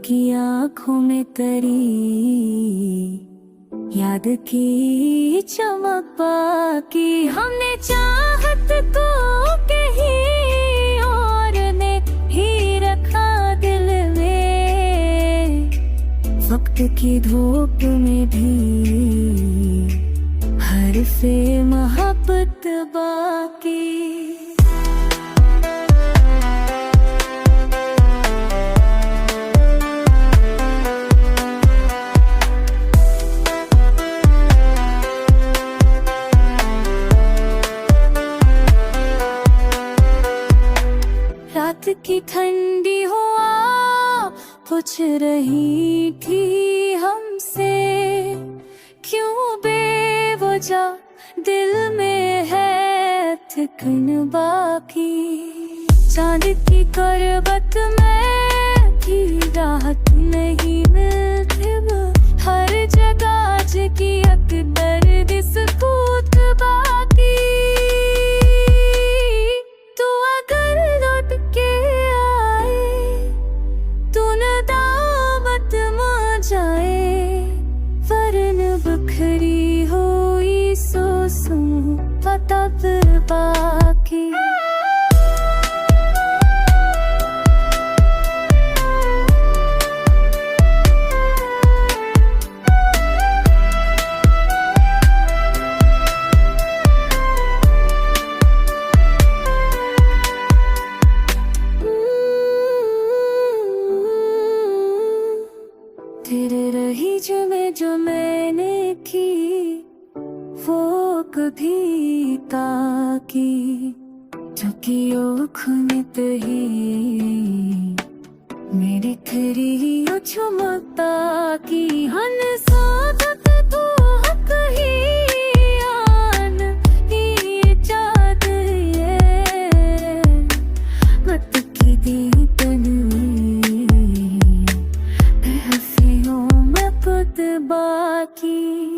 की आंखों में तरी याद की चमक बाकी। हमने चाहत को कहीं और ने ही रखा दिल में, वक्त की धूप में भी हर्फ़े मोहब्बत बाकी। रात की ठंडी हवा पूछ रही थी हमसे, क्यों बेवजह दिल में है थिकन बाकी। चांद की करवट में भी राहत नहीं मिलती, हर जगह आज की दर्द सुकूत बाकी। तू अगर लौट के आए तू न दावत में जाए, वरन बखरी हुई सोचूं पता फिर बाकी। तेरे रही जो मैंने की वो कभी ताकी, झुकी खुनित ही मेरी तेरी चमकता की। हन साधक तो हक ही आन ही चाहत ये मत की दी बाकी।